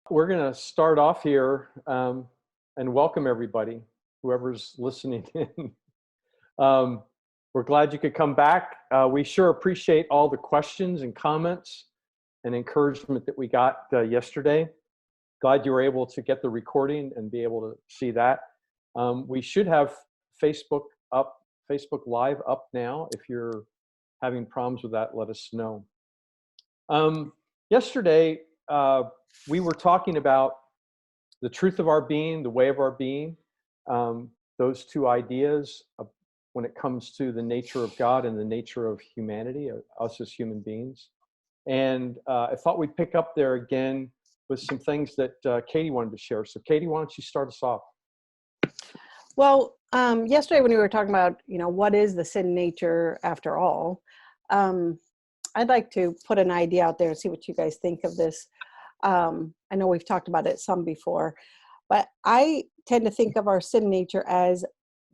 We're going to start off here and welcome everybody, whoever's listening in. We're glad you could come back. We sure appreciate all the questions and comments and encouragement that we got yesterday. Glad you were able to get the recording and be able to see that. We should have Facebook Live up now. If you're having problems with that, let us know. Yesterday, we were talking about the truth of our being, the way of our being, those two ideas when it comes to the nature of God and the nature of humanity, us as human beings. And I thought we'd pick up there again with some things that Katie wanted to share. So Katie, why don't you start us off? Well, yesterday when we were talking about, what is the sin nature after all, I'd like to put an idea out there and see what you guys think of this. I know we've talked about it some before, but I tend to think of our sin nature as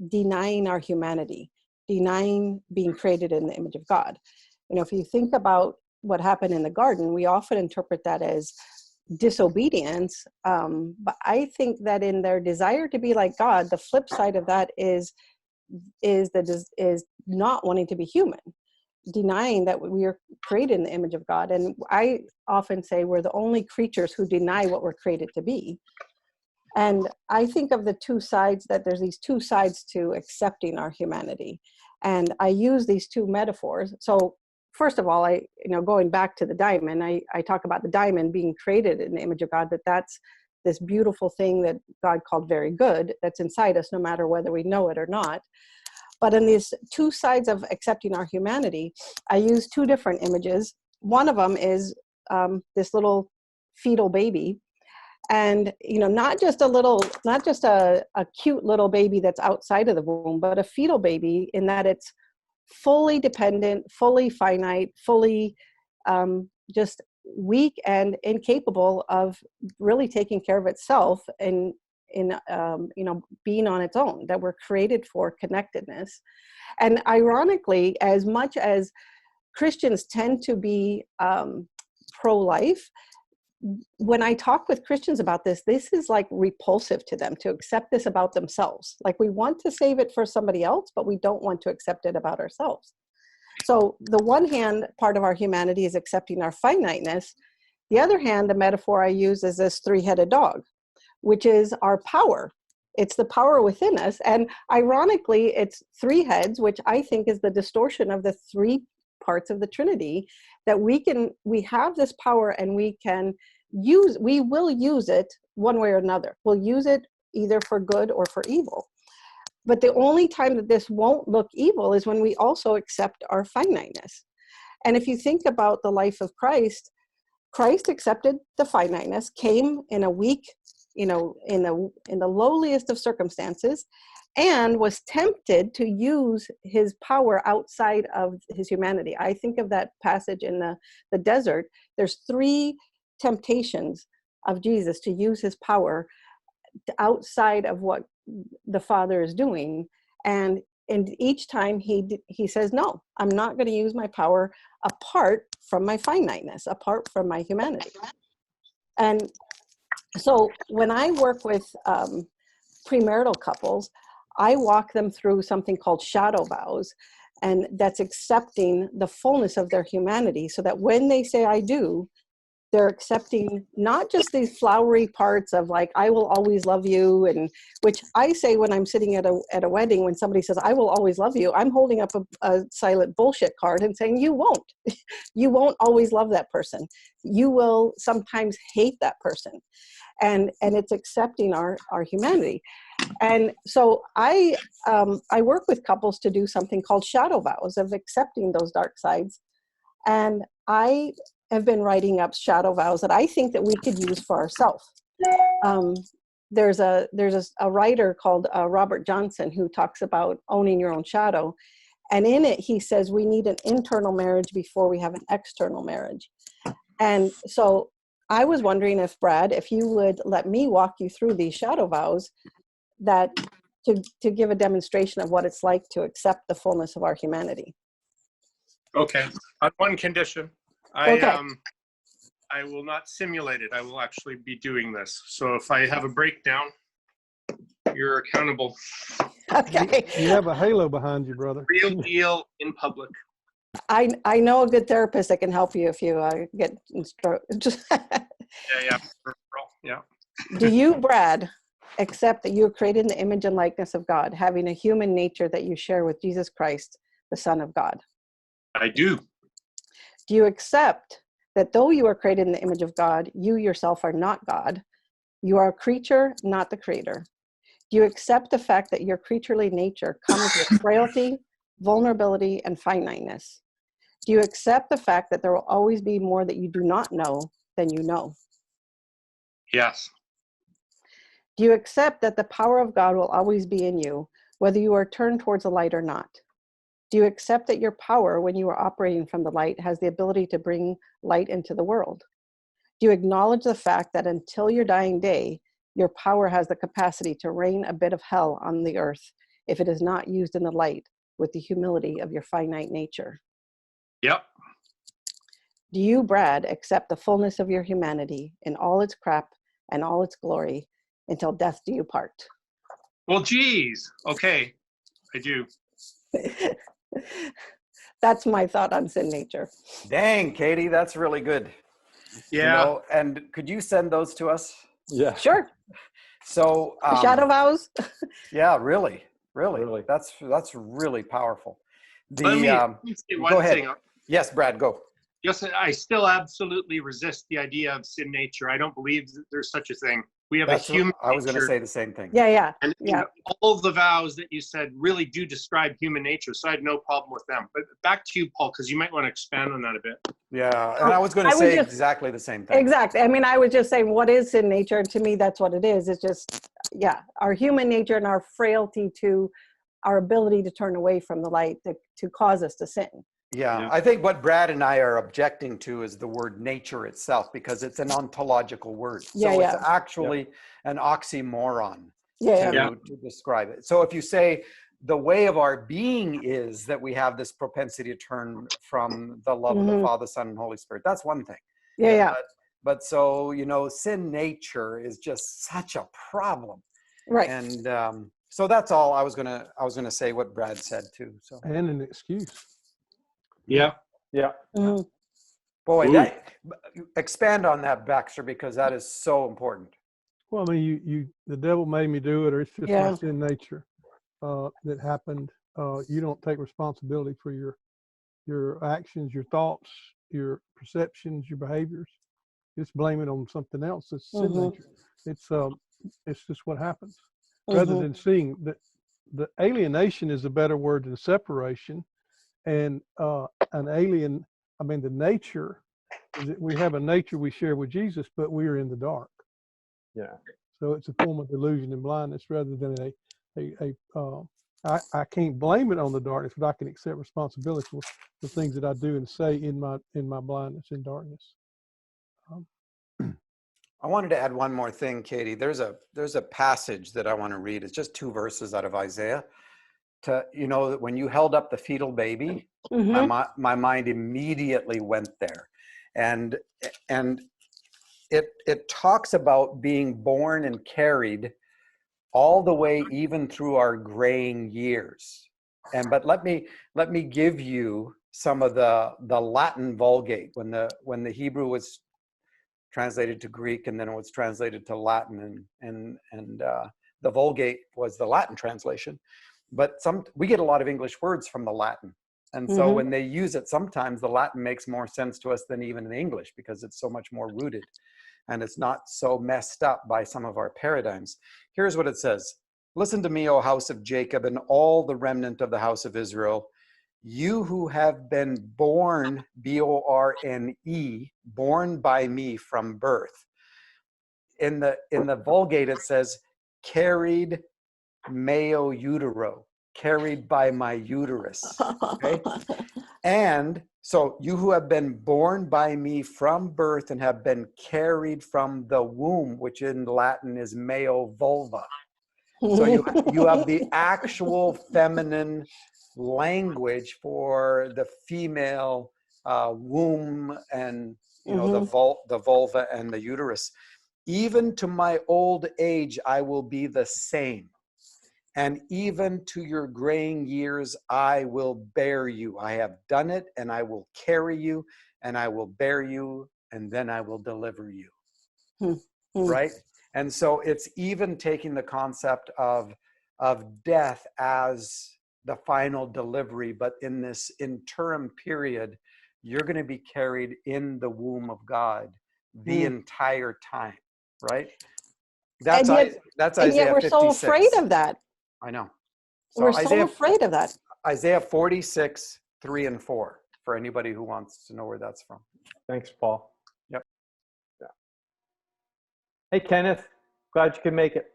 denying our humanity, denying being created in the image of God. If you think about what happened in the garden, we often interpret that as disobedience, but I think that in their desire to be like God, the flip side of that is not wanting to be human, denying that we are created in the image of God. And I often say we're the only creatures who deny what we're created to be. And I think of the two sides, that there's these two sides to accepting our humanity. And I use these two metaphors. So first of all, going back to the diamond, I talk about the diamond being created in the image of God, that's this beautiful thing that God called very good, that's inside us, no matter whether we know it or not. But in these two sides of accepting our humanity, I use two different images. One of them is this little fetal baby. And, not just a cute little baby that's outside of the womb, but a fetal baby in that it's fully dependent, fully finite, fully just weak and incapable of really taking care of itself and being on its own, that we're created for connectedness. And ironically, as much as Christians tend to be pro-life, when I talk with Christians about this is like repulsive to them to accept this about themselves. Like, we want to save it for somebody else, but we don't want to accept it about ourselves. So the one hand part of our humanity is accepting our finiteness. The other hand, the metaphor I use is this three-headed dog, which is our power. It's the power within us. And ironically, it's three heads, which I think is the distortion of the three parts of the Trinity, that we have this power and we will use it one way or another. We'll use it either for good or for evil. But the only time that this won't look evil is when we also accept our finiteness. And if you think about the life of Christ accepted the finiteness, came in a weak, in the lowliest of circumstances, and was tempted to use his power outside of his humanity. I think of that passage in the desert. There's three temptations of Jesus to use his power outside of what the Father is doing. And each time he says, no, I'm not going to use my power apart from my finiteness, apart from my humanity. And so when I work with premarital couples, I walk them through something called shadow vows, and that's accepting the fullness of their humanity, so that when they say I do, they're accepting not just these flowery parts of like, I will always love you, and which I say when I'm sitting at a wedding, when somebody says, I will always love you, I'm holding up a silent bullshit card and saying, you won't. You won't always love that person. You will sometimes hate that person. And it's accepting our humanity. And so I work with couples to do something called shadow vows, of accepting those dark sides. And I have been writing up shadow vows that I think that we could use for ourselves. There's a writer called Robert Johnson who talks about owning your own shadow. And in it, he says we need an internal marriage before we have an external marriage. And so I was wondering if, Brad, if you would let me walk you through these shadow vows that to give a demonstration of what it's like to accept the fullness of our humanity. Okay. On one condition. Okay. I will not simulate it. I will actually be doing this. So if I have a breakdown, you're accountable. Okay. You have a halo behind you, brother. Real deal in public. I know a good therapist that can help you if you get Yeah. Yeah. Do you, Brad, accept that you are created in the image and likeness of God, having a human nature that you share with Jesus Christ, the Son of God? I do. Do you accept that though you are created in the image of God, you yourself are not God? You are a creature, not the creator. Do you accept the fact that your creaturely nature comes with frailty, vulnerability, and finiteness? Do you accept the fact that there will always be more that you do not know than you know? Yes. Do you accept that the power of God will always be in you, whether you are turned towards the light or not? Do you accept that your power, when you are operating from the light, has the ability to bring light into the world? Do you acknowledge the fact that until your dying day, your power has the capacity to rain a bit of hell on the earth if it is not used in the light with the humility of your finite nature? Yep. Do you, Brad, accept the fullness of your humanity in all its crap and all its glory until death do you part? Well, geez. Okay. I do. That's my thought on sin nature. Dang, Katie, that's really good. Yeah. You know, and could you send those to us? Yeah. Sure. So, Shadow vows. yeah, really. That's really powerful. Let me say go one ahead. thing. Yes, Brad, go. Yes, I still absolutely resist the idea of sin nature. I don't believe that there's such a thing. We have That's a human I was going to nature. say the same thing. Yeah. And all of the vows that you said really do describe human nature, so I had no problem with them. But back to you, Paul, because you might want to expand on that a bit. Yeah, and I was going to say exactly the same thing. Exactly. I mean, I was just saying, what is sin nature? And to me, that's what it is. It's just, our human nature and our frailty to our ability to turn away from the light to cause us to sin. Yeah, I think what Brad and I are objecting to is the word nature itself, because it's an ontological word. So it's actually an oxymoron to describe it. So if you say the way of our being is that we have this propensity to turn from the love of the Father, Son, and Holy Spirit, that's one thing. But so, you know, sin nature is just such a problem. Right. And so that's all I was gonna say what Brad said too. So And an excuse. Yeah. Boy, expand on that, Baxter, because that is so important. Well, I mean, the devil made me do it, or it's just my sin nature that happened. You don't take responsibility for your actions, your thoughts, your perceptions, your behaviors. Just blame it on something else. It's sin nature. It's just what happens. Rather than seeing that the alienation is a better word than separation. And an alien, I mean, the nature is that we have a nature we share with Jesus, but we are in the dark. Yeah. So it's a form of delusion and blindness rather than I can't blame it on the darkness, but I can accept responsibility for the things that I do and say in my blindness and darkness. I wanted to add one more thing, Katie. There's a passage that I want to read. It's just 2 verses out of Isaiah. You know, that when you held up the fetal baby, my mind immediately went there, and it talks about being born and carried all the way even through our graying years. But let me give you some of the Latin Vulgate when the Hebrew was translated to Greek and then it was translated to Latin, and the Vulgate was the Latin translation. But we get a lot of English words from the Latin. And so when they use it, sometimes the Latin makes more sense to us than even the English because it's so much more rooted and it's not so messed up by some of our paradigms. Here's what it says. Listen to me, O house of Jacob, and all the remnant of the house of Israel, you who have been born, B-O-R-N-E, born by me from birth. In the Vulgate, it says, carried meo utero, carried by my uterus. Okay? And so you who have been born by me from birth and have been carried from the womb, which in Latin is meo vulva. So you have the actual feminine language for the female womb and you know, the vulva and the uterus. Even to my old age, I will be the same. And even to your graying years, I will bear you. I have done it, and I will carry you, and I will bear you, and then I will deliver you. Right? And so it's even taking the concept of death as the final delivery, but in this interim period, you're going to be carried in the womb of God the entire time, right? That's Isaiah we're 56. so afraid of that. I know. So we're so afraid of that. Isaiah 46, 3 and 4, for anybody who wants to know where that's from. Thanks, Paul. Yep. Yeah. Hey, Kenneth. Glad you could make it.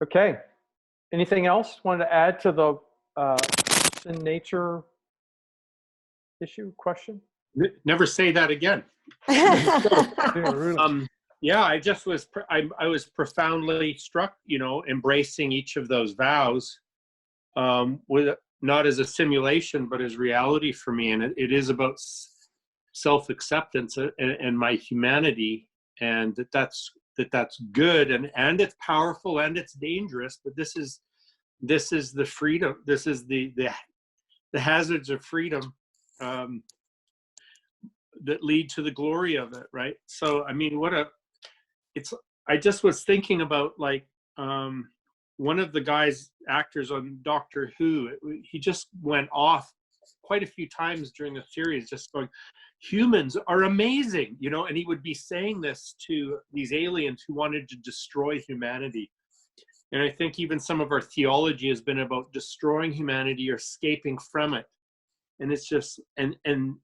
Okay. Anything else wanted to add to the sin nature issue question? Never say that again. Yeah, really. Yeah, I just was, I was profoundly struck, you know, embracing each of those vows with not as a simulation, but as reality for me. And it is about self-acceptance and my humanity, and that's good, and it's powerful and it's dangerous, but this is the freedom. This is the hazards of freedom that lead to the glory of it, right? So, I mean, I just was thinking about, like, one of the actors on Doctor Who, he just went off quite a few times during the series, just going, humans are amazing, you know, and he would be saying this to these aliens who wanted to destroy humanity. And I think even some of our theology has been about destroying humanity or escaping from it. And it's just, and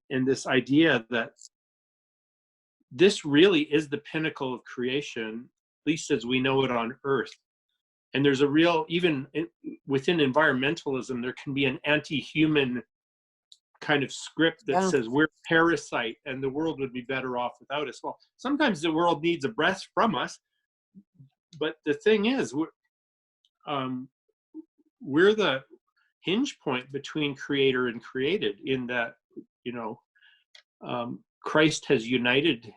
this idea that this really is the pinnacle of creation, at least as we know it on Earth. And there's a real, even within environmentalism, there can be an anti-human kind of script that says we're a parasite and the world would be better off without us. Well, sometimes the world needs a breath from us, but the thing is, we're the hinge point between creator and created, in that, you know, Christ has united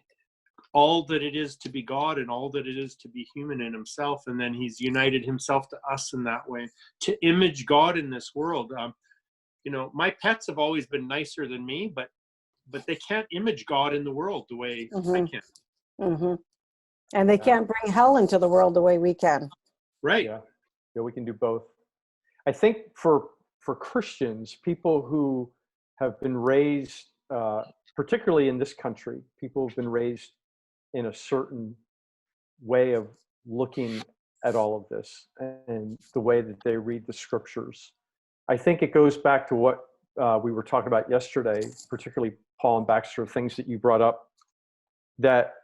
all that it is to be God and all that it is to be human in himself, and then he's united himself to us in that way to image God in this world. You know, my pets have always been nicer than me, but they can't image God in the world the way I can. And they can't bring hell into the world the way we can. Right. Yeah, we can do both. I think for Christians, people who have been raised, particularly in this country, people who've been raised in a certain way of looking at all of this and the way that they read the scriptures. I think it goes back to what we were talking about yesterday, particularly Paul and Baxter, things that you brought up, that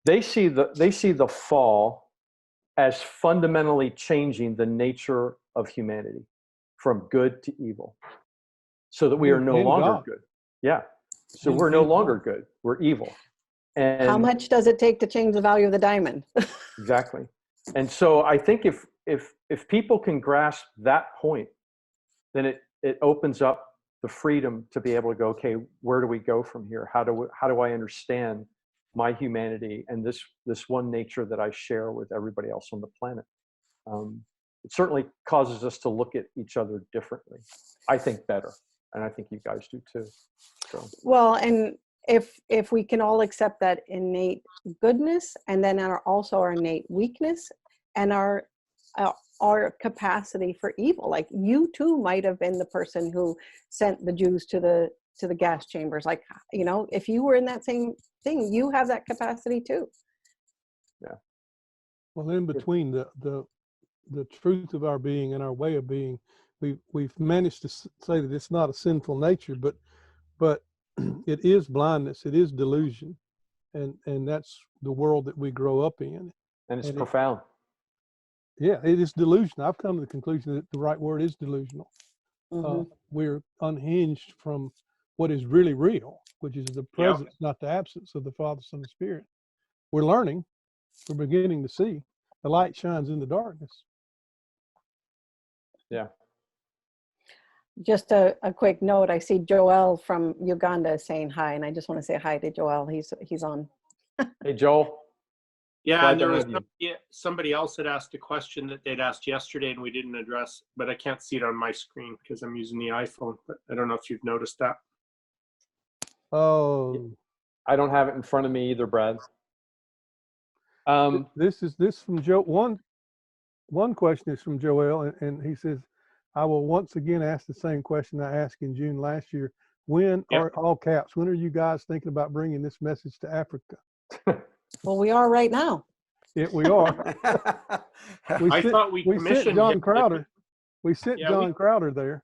they see the fall as fundamentally changing the nature of humanity from good to evil, so that we are no longer good. Yeah. So we're no longer good. We're evil. And how much does it take to change the value of the diamond? Exactly. And so I think if people can grasp that point, then it opens up the freedom to be able to go, okay, where do we go from here? How do I understand my humanity and this one nature that I share with everybody else on the planet? It certainly causes us to look at each other differently. I think better, and I think you guys do too. So. Well, and if we can all accept that innate goodness, and then also our innate weakness and our capacity for evil, like you too might have been the person who sent the Jews to the gas chambers. Like, you know, if you were in that same thing, you have that capacity too. Yeah. Well, in between the truth of our being and our way of being, we've managed to say that it's not a sinful nature, but it is blindness, it is delusion, and that's the world that we grow up in. And it's profound. Yeah, it is delusion. I've come to the conclusion that the right word is delusional. We're unhinged from what is really real, which is the presence, not the absence of the Father, Son, and Spirit. We're learning. We're beginning to see. The light shines in the darkness. Yeah. Just a quick note. I see Joel from Uganda is saying hi, and I just want to say hi to Joel. He's on. Hey, Joel. Yeah, Glad and to there was have you. somebody else that asked a question that they'd asked yesterday and we didn't address, but I can't see it on my screen because I'm using the iPhone. But I don't know if you've noticed that. Oh, I don't have it in front of me either, Brad. this from Joe. One question is from Joel, and he says, I will once again ask the same question I asked in June last year. When are, all caps, when are you guys thinking about bringing this message to Africa? Well, we are right now. Yeah, we are. I thought we sent commissioned John him. Crowder. We sent Yeah, John Crowder there.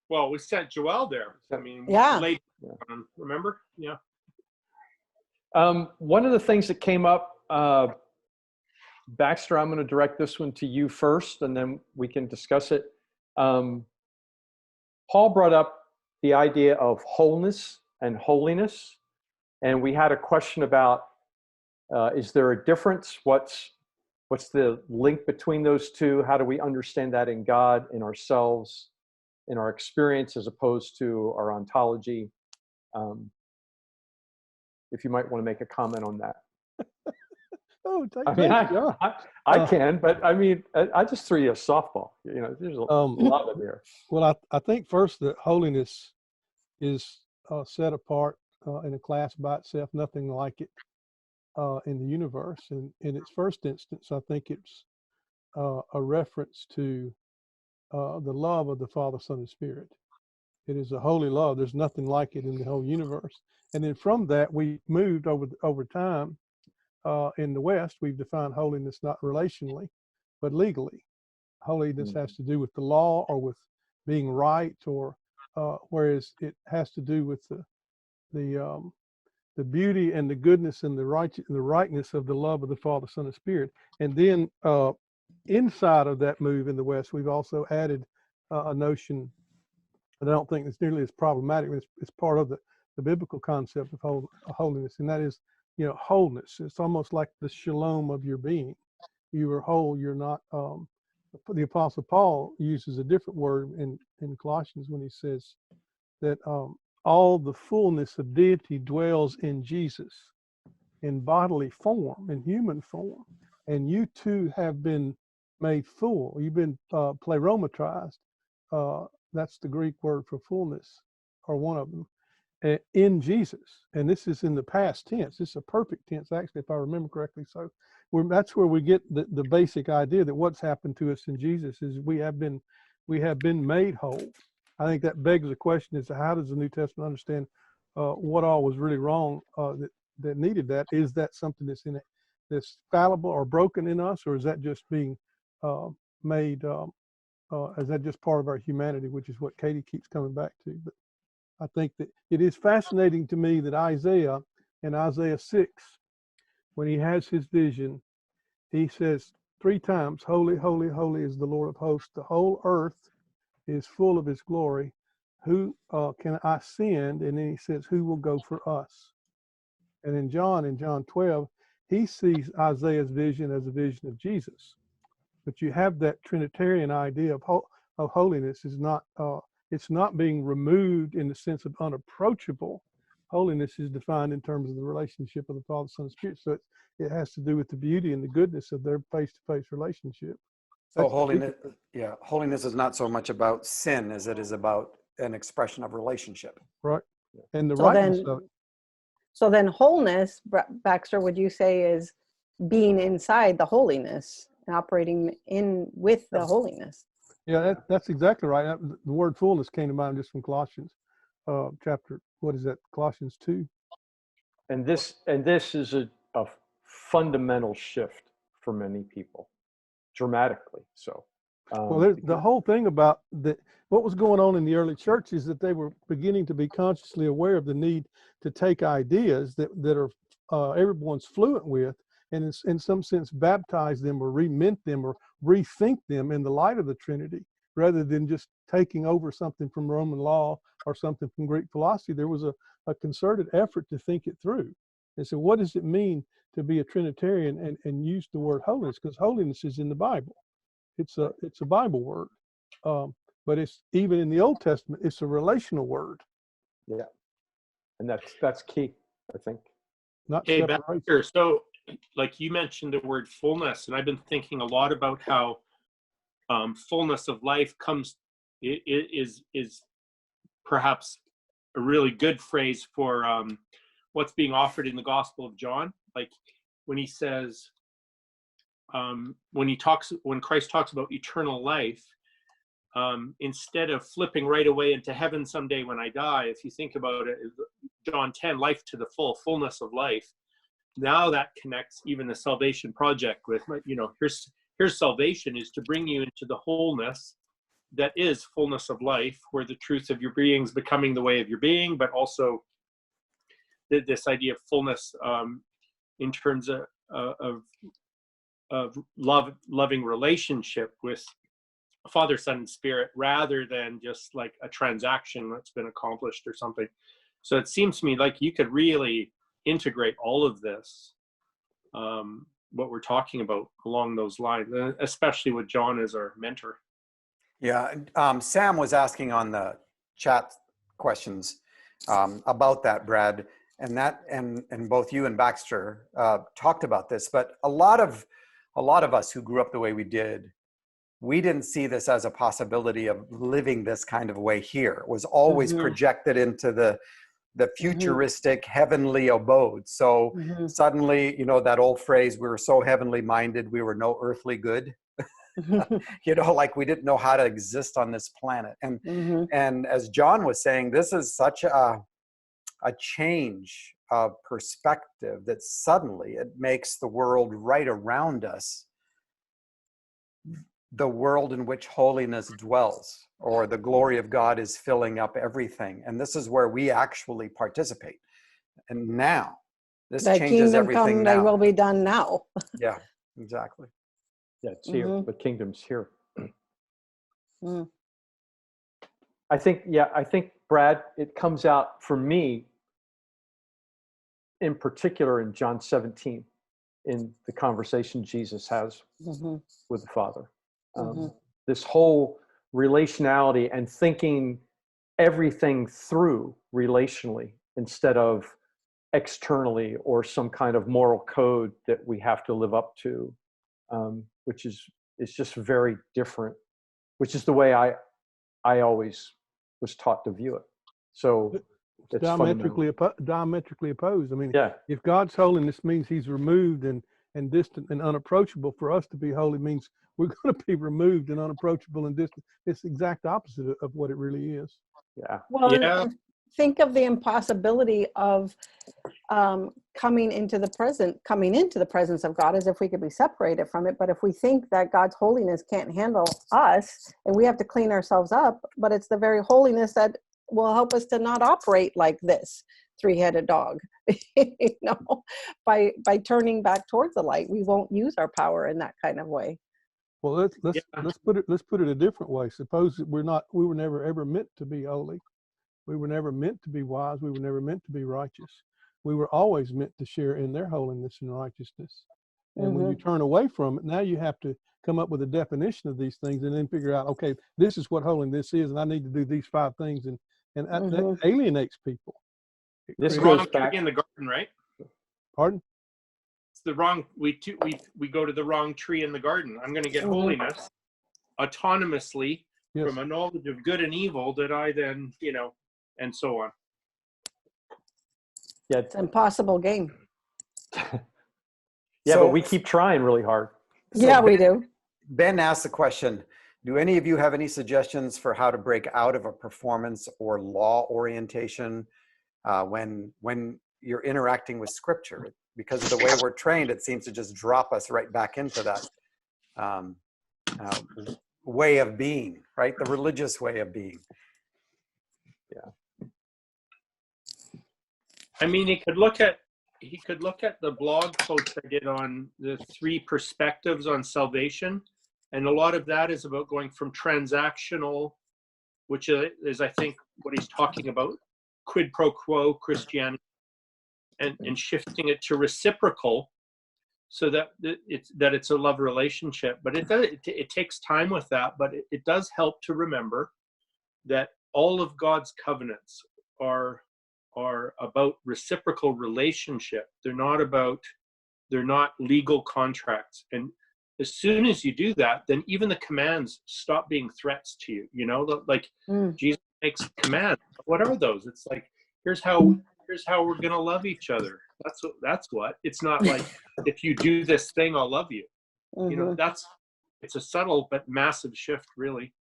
Well, we sent Joel there. I mean, Yeah. late, remember? Yeah. One of the things that came up, Baxter, I'm going to direct this one to you first, and then we can discuss it. Paul brought up the idea of wholeness and holiness, and we had a question about, is there a difference? What's the link between those two? How do we understand that in God, in ourselves, in our experience, as opposed to our ontology? If you might want to make a comment on that. Oh, I mean, I can, but I mean, I just threw you a softball. You know, there's a lot of there. Well, I think first that holiness is set apart in a class by itself, nothing like it in the universe. And in its first instance, I think it's a reference to the love of the Father, Son, and Spirit. It is a holy love. There's nothing like it in the whole universe. And then from that, we moved over time. In the West, we've defined holiness not relationally, but legally. Holiness has to do with the law or with being right, or whereas it has to do with the beauty and the goodness and the rightness of the love of the Father, Son, and Spirit. And then inside of that move in the West, we've also added a notion that I don't think is nearly as problematic. It's part of the biblical concept of holiness, and that is, wholeness. It's almost like the shalom of your being. You are whole. You're not. The Apostle Paul uses a different word in Colossians when he says that all the fullness of deity dwells in Jesus, in bodily form, in human form, and you too have been made full. You've been pleromatrized. That's the Greek word for fullness, or one of them. In Jesus, and this is in the past tense. This is a perfect tense, actually, if I remember correctly. So that's where we get the basic idea that what's happened to us in Jesus is we have been made whole. I think that begs the question as to how does the New Testament understand what all was really wrong that needed that? Is that something that's in it that's fallible or broken in us, or is that just being made? Is that just part of our humanity, which is what Katie keeps coming back to? But I think that it is fascinating to me that Isaiah, in Isaiah 6, when he has his vision, he says 3 times, holy, holy, holy is the Lord of hosts. The whole earth is full of his glory. Who can I send? And then he says, who will go for us? And in John 12, he sees Isaiah's vision as a vision of Jesus. But you have that Trinitarian idea of holiness is not, it's not being removed in the sense of unapproachable. Holiness is defined in terms of the relationship of the Father, Son, and Spirit. So it has to do with the beauty and the goodness of their face-to-face relationship. So holiness is not so much about sin as it is about an expression of relationship. Right. And the rightness of it. So then wholeness, Baxter, would you say is being inside the holiness and operating in with the holiness? Yeah, that's exactly right. The word fullness came to mind just from Colossians chapter, what is that? Colossians 2. And this is a fundamental shift for many people, dramatically so. Well, the whole thing about what was going on in the early church is that they were beginning to be consciously aware of the need to take ideas that are everyone's fluent with, and in some sense baptize them or remint them or rethink them in the light of the Trinity, rather than just taking over something from Roman law or something from Greek philosophy. There was a concerted effort to think it through. And so what does it mean to be a Trinitarian and use the word holiness? Because holiness is in the Bible. It's a Bible word. but it's even in the Old Testament, it's a relational word, Yeah. And that's key, I think. not Hey, separation. Baxter, so like you mentioned the word fullness, and I've been thinking a lot about how fullness of life is perhaps a really good phrase for what's being offered in the Gospel of John. Like when he says, when Christ talks about eternal life, instead of flipping right away into heaven someday when I die, if you think about it, John 10, life to the full, fullness of life. Now that connects even the salvation project with, here's salvation is to bring you into the wholeness that is fullness of life, where the truth of your being is becoming the way of your being, but also this idea of fullness in terms of loving relationship with Father, Son, and Spirit, rather than just like a transaction that's been accomplished or something. So it seems to me like you could really integrate all of this, what we're talking about, along those lines, especially with John as our mentor. Yeah, Sam was asking on the chat questions about that, Brad, and both you and Baxter talked about this. But a lot of us who grew up the way we did, we didn't see this as a possibility of living this kind of way here. It was always projected into the futuristic heavenly abode. So suddenly, that old phrase, we were so heavenly minded, we were no earthly good. Like we didn't know how to exist on this planet. And as John was saying, this is such a change of perspective that suddenly it makes the world right around us the world in which holiness dwells, or the glory of God is filling up everything. And this is where we actually participate. And now, this Thy changes kingdom everything come, now. thy will be done now. Yeah, exactly. Yeah, it's here. The kingdom's here. Mm. I think, Brad, it comes out for me in particular in John 17, in the conversation Jesus has with the Father. This whole relationality and thinking everything through relationally instead of externally, or some kind of moral code that we have to live up to, which is just very different, which is the way I always was taught to view it. So it's diametrically opposed. I mean, yeah. If God's holiness means he's removed and distant and unapproachable, for us to be holy means we're going to be removed and unapproachable and distant. It's the exact opposite of what it really is. Yeah. Well, Yeah. and think of the impossibility of coming into the presence of God, as if we could be separated from it. But if we think that God's holiness can't handle us and we have to clean ourselves up, but it's the very holiness that will help us to not operate like this three-headed dog, by turning back towards the light, we won't use our power in that kind of way. Well, let's put it a different way. Suppose that we were never ever meant to be holy. We were never meant to be wise. We were never meant to be righteous. We were always meant to share in their holiness and righteousness. And when you turn away from it, now you have to come up with a definition of these things and then figure out, okay, this is what holiness is, and I need to do these 5 things, and that alienates people. This Wrong goes back tree in the garden, right? Pardon? It's the wrong. We go to the wrong tree in the garden. I'm going to get holiness autonomously from a knowledge of good and evil that I then, and so on. Yeah, It's an impossible game. but we keep trying really hard. Yeah, we do. Ben asked the question, do any of you have any suggestions for how to break out of a performance or law orientation when you're interacting with Scripture? Because of the way we're trained, it seems to just drop us right back into that way of being, right? The religious way of being. Yeah. I mean, he could look at the blog post I did on the 3 perspectives on salvation, and a lot of that is about going from transactional, which is I think what he's talking about, quid pro quo Christianity, and shifting it to reciprocal, so that it's a love relationship. But it takes time with that. But it does help to remember that all of God's covenants are about reciprocal relationship. They're not legal contracts. And as soon as you do that, then even the commands stop being threats to you. You know, like Jesus makes commands. What are those? It's like, here's how we're gonna love each other. That's what. It's not like, if you do this thing, I'll love you. You know, it's a subtle but massive shift, really.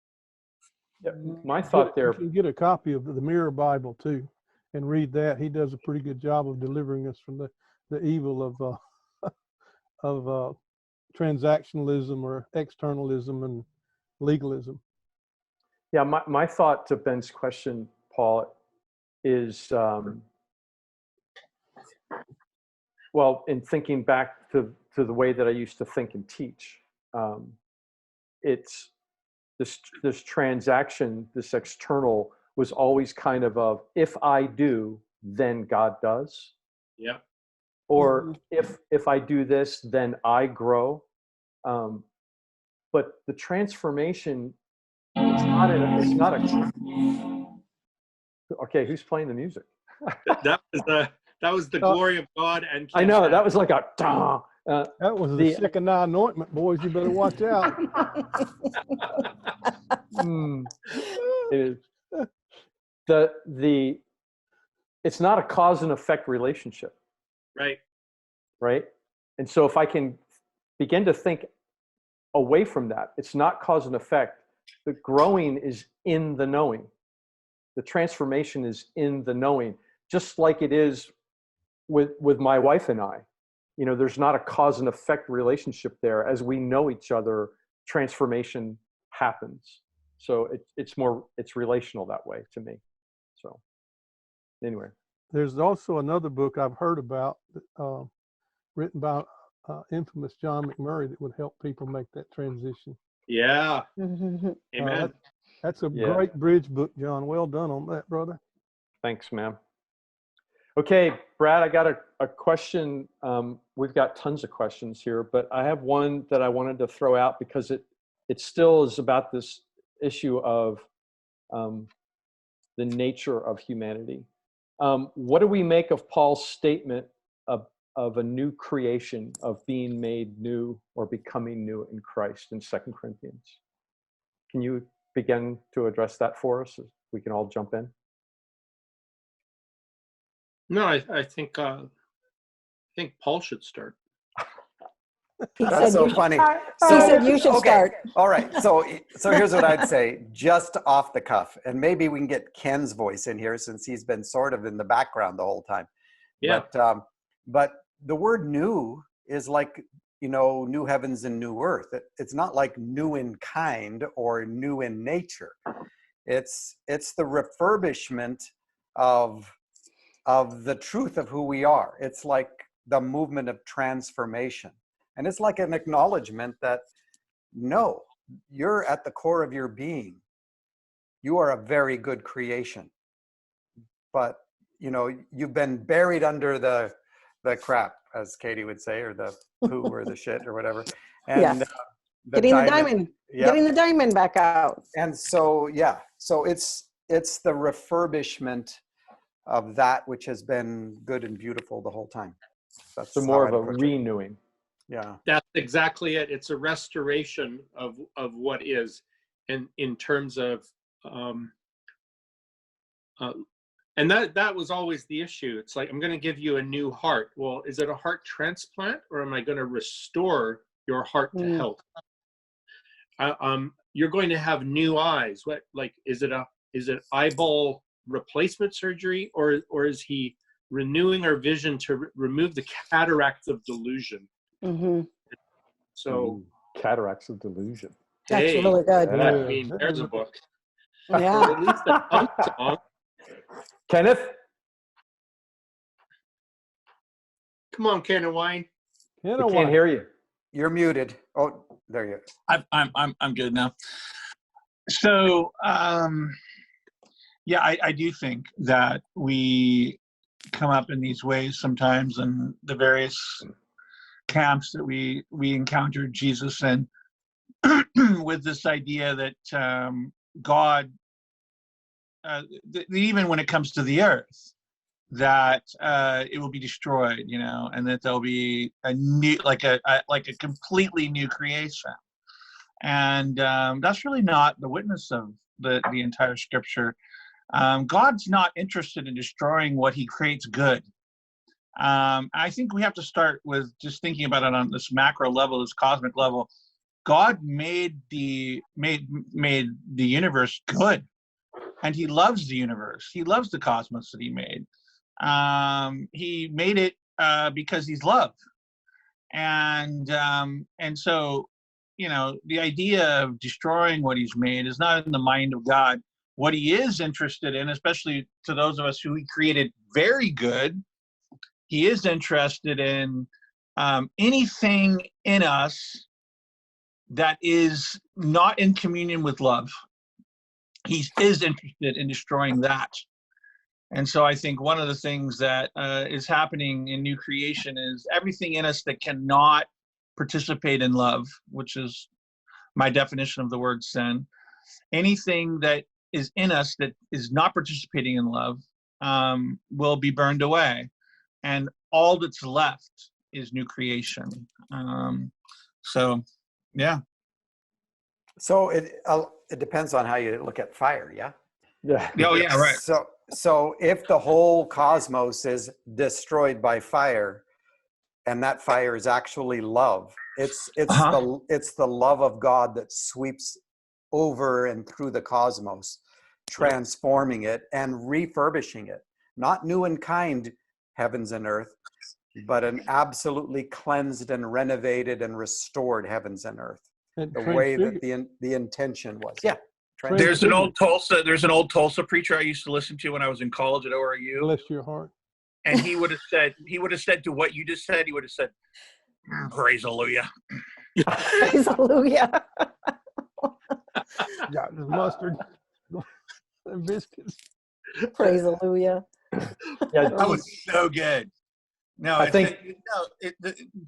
Yeah, my thought there. You can get a copy of the Mirror Bible too, and read that. He does a pretty good job of delivering us from the evil of transactionalism or externalism and legalism. Yeah, my thought to Ben's question, Paul, is well, in thinking back to the way that I used to think and teach, it's this transaction, this external, was always kind of if I do, then God does. Yeah. Or if I do this, then I grow. But the transformation, it's not a. Okay, who's playing the music? That was the glory of God. And I know that was like a. That was the second eye anointment, boys. You better watch out. It is. It's not a cause and effect relationship. Right. And so if I can begin to think away from that, it's not cause and effect. The growing is in the knowing. The transformation is in the knowing, just like it is with my wife and I. You know, there's not a cause and effect relationship there. As we know each other, transformation happens. So it's relational that way to me. So anyway. There's also another book I've heard about, written by infamous John MacMurray, that would help people make that transition. Yeah. Amen. That's a great bridge book, John. Well done on that, brother. Thanks, ma'am. Okay, Brad, I got a question. We've got tons of questions here, but I have one that I wanted to throw out because it still is about this issue of the nature of humanity. What do we make of Paul's statement of a new creation, of being made new or becoming new in Christ in 2 Corinthians? Can you begin to address that for us? So we can all jump in. No, I think Paul should start. That's so funny. He said you should start. All right. So here's what I'd say, just off the cuff, and maybe we can get Ken's voice in here since he's been sort of in the background the whole time. Yeah. But the word new is like, you know, new heavens and new earth. It's not like new in kind or new in nature. It's the refurbishment of the truth of who we are. It's like the movement of transformation. And it's like an acknowledgement that, no, you're at the core of your being. You are a very good creation. But, you know, you've been buried under the crap, as Katie would say, or the poo or the shit or whatever. And getting the diamond, getting the diamond back out. And so, so it's the refurbishment of that which has been good and beautiful the whole time. That's so more of a renewing. Yeah, that's exactly it. It's a restoration of what is, and in terms of and that was always the issue. It's like, I'm going to give you a new heart. Well, is it a heart transplant, or am I going to restore your heart to health? You're going to have new eyes. What, like, is it eyeball replacement surgery, or is he renewing our vision to remove the cataracts of delusion? So cataracts of delusion. That's really good. I mean, there's a book. Yeah. At least a song. Kenneth, come on, can of wine. We can't hear you. You're muted. Oh, there you go. I'm good now. So yeah, I do think that we come up in these ways sometimes, and the various camps that we encountered Jesus in, with this idea that God, even when it comes to the earth, that it will be destroyed, and that there'll be a new, like a completely new creation. And that's really not the witness of the entire scripture. God's not interested in destroying what he creates good. I think we have to start with just thinking about it on this macro level, this cosmic level. God made the universe good, and he loves the universe. He loves the cosmos that he made. He made it because he's love, and so the idea of destroying what he's made is not in the mind of God. What he is interested in, especially to those of us who he created very good, he is interested in anything in us that is not in communion with love. He is interested in destroying that. And so I think one of the things that is happening in new creation is everything in us that cannot participate in love, which is my definition of the word sin. Anything that is in us that is not participating in love will be burned away. And all that's left is new creation. So, yeah. So it depends on how you look at fire, yeah? Yeah. Oh, yeah, right. So if the whole cosmos is destroyed by fire, and that fire is actually love, it's the love of God that sweeps over and through the cosmos, transforming it and refurbishing it. Not new and kind heavens and earth, but an absolutely cleansed and renovated and restored heavens and earth. And The way that the intention was. Yeah. There's an old Tulsa preacher I used to listen to when I was in college at ORU. Bless your heart. And he would have said to what you just said, he would have said, praise hallelujah. Praise hallelujah. Got the mustard and biscuits. Praise hallelujah. Yeah, That was so good. No, I think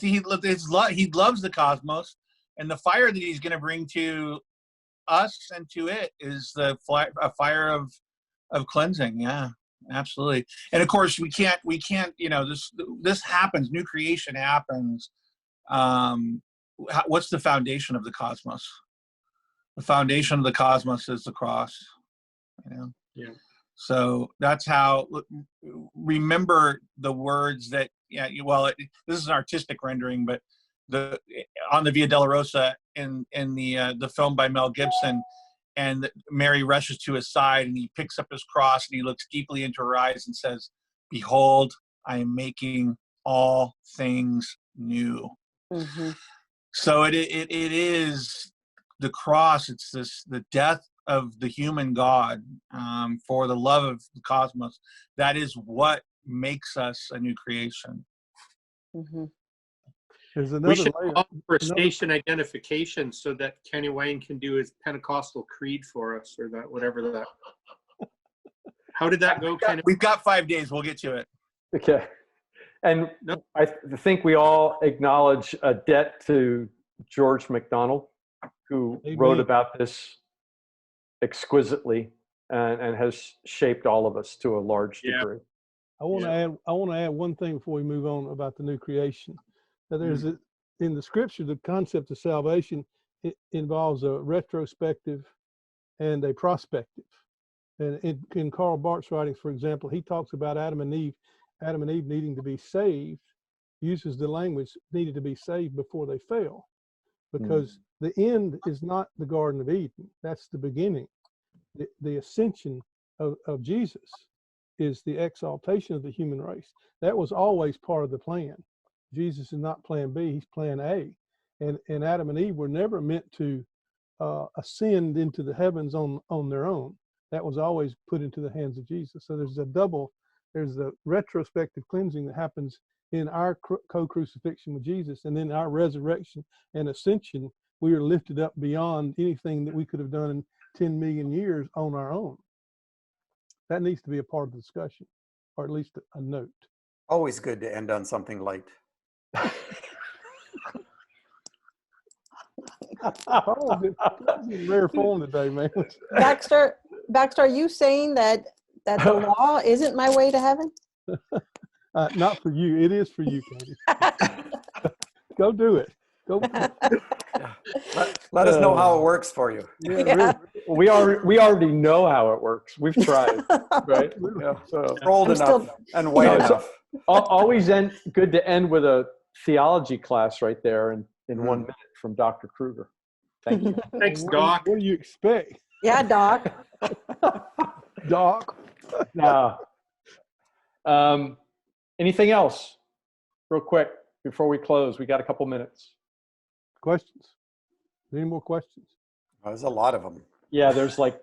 he loves the cosmos, and the fire that he's going to bring to us and to it is a fire of cleansing. Yeah, absolutely. And of course, we can't. This happens. New creation happens. What's the foundation of the cosmos? The foundation of the cosmos is the cross. Yeah. So that's how. Remember the words that. Yeah. Well, this is an artistic rendering, but on the Via Dolorosa in the film by Mel Gibson, and Mary rushes to his side, and he picks up his cross, and he looks deeply into her eyes and says, "Behold, I am making all things new." Mm-hmm. So it is the cross. It's the death of the human God for the love of the cosmos. That is what makes us a new creation. Mm-hmm. There's We another should layer. call for station identification so that Kenny Wayne can do his Pentecostal creed for us, or that whatever that. How did that go, Kenny? We've got 5 days. We'll get to it. Okay. And No. I think we all acknowledge a debt to George MacDonald, who Amen. wrote about this exquisitely and has shaped all of us to a large degree. I want to add one thing before we move on about the new creation. Now, there's in the scripture, the concept of salvation, it involves a retrospective and a prospective. And in Karl Barth's writings, for example, he talks about Adam and Eve needing to be saved, uses the language needed to be saved before they fell, because the end is not the Garden of Eden. That's the beginning. The ascension of Jesus is the exaltation of the human race. That was always part of the plan. Jesus is not plan B, he's plan A. And Adam and Eve were never meant to ascend into the heavens on their own. That was always put into the hands of Jesus. So there's the retrospective cleansing that happens in our co-crucifixion with Jesus, and then our resurrection and ascension, we are lifted up beyond anything that we could have done in 10 million years on our own. That needs to be a part of the discussion, or at least a note. Always good to end on something light. Paul's in rare form today, man. Baxter, are you saying that the law isn't my way to heaven? Not for you. It is for you, Katie. Go do it. Go. Let us know how it works for you. Yeah. We already know how it works. We've tried, right? Yeah. So Old I'm enough still- and white No, so- enough. always good to end with a theology class right there in 1 minute from Dr. Kruger. Thank you. Thanks, What Doc. do you expect, Yeah, Doc. Doc? Now, anything else, real quick, before we close? We got a couple minutes. Questions? Any more questions? There's a lot of them. Yeah, there's like.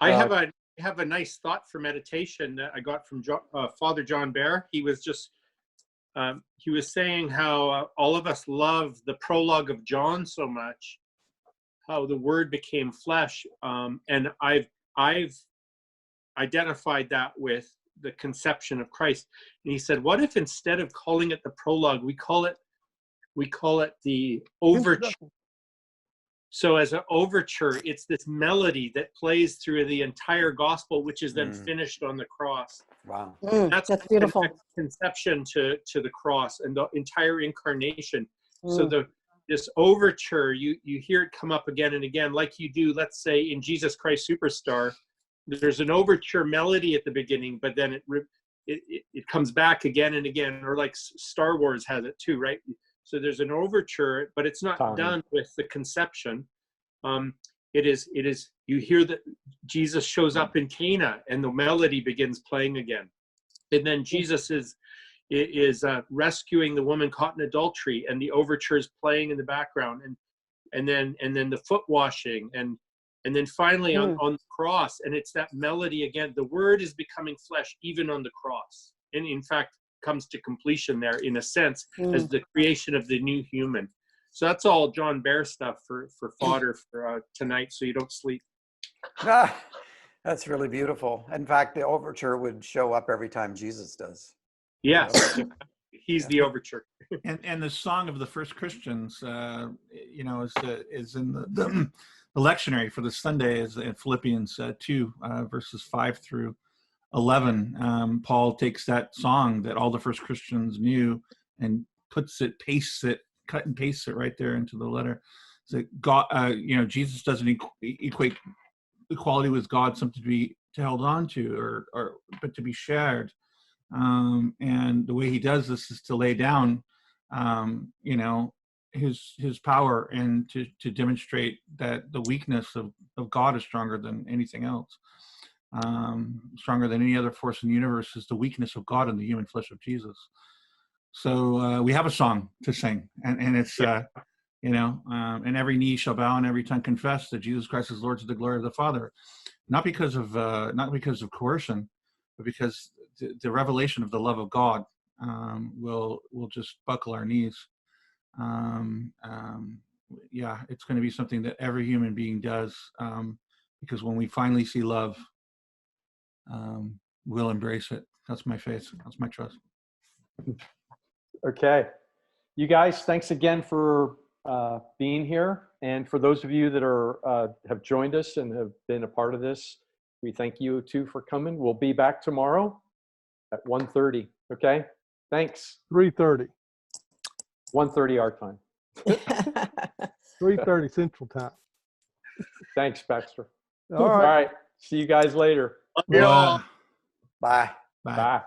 I have a nice thought for meditation that I got from Father John Bear. He was just he was saying how all of us love the prologue of John so much, how the Word became flesh, and I've identified that with the conception of Christ. And he said, what if instead of calling it the prologue, we call it the overture? So as an overture, it's this melody that plays through the entire gospel, which is then finished on the cross. Wow. That's beautiful. Conception to the cross and the entire incarnation. So this overture, you hear it come up again and again, like you do, let's say, in Jesus Christ Superstar. There's an overture melody at the beginning, but then it comes back again and again, or like Star Wars has it too, right? So there's an overture, but it's not done with the conception. It is you hear that Jesus shows up in Cana and the melody begins playing again. And then Jesus is rescuing the woman caught in adultery, and the overture is playing in the background, and then the foot washing, and then finally on the cross, and it's that melody again. The Word is becoming flesh even on the cross, and in fact comes to completion there in a sense as the creation of the new human. So that's all John Bear stuff for fodder for tonight, so you don't sleep. That's really beautiful. In fact, the overture would show up every time Jesus does. Yes, he's the overture. And the song of the first Christians, is in the lectionary for the Sunday, is in Philippians 2, verses 5 through 11. Paul takes that song that all the first Christians knew and pastes it, cut and pastes it right there into the letter. So God, Jesus doesn't equate equality with God something to be held on to, but to be shared. And the way he does this is to lay down, his power, and to demonstrate that the weakness of God is stronger than anything else. Stronger than any other force in the universe is the weakness of God in the human flesh of Jesus. So we have a song to sing, and it's and every knee shall bow and every tongue confess that Jesus Christ is Lord to the glory of the Father, not because of coercion, but because the revelation of the love of God will just buckle our knees. It's going to be something that every human being does, because when we finally see love, we'll embrace it. That's my faith. That's my trust. Okay. You guys, thanks again for being here. And for those of you that have joined us and have been a part of this, we thank you too for coming. We'll be back tomorrow at 1:30. Okay. Thanks. 3:30. 1:30 our time. 3:30 Central Time. Thanks, Baxter. All All right. right. See you guys later. Yeah. Bye. Bye. Bye.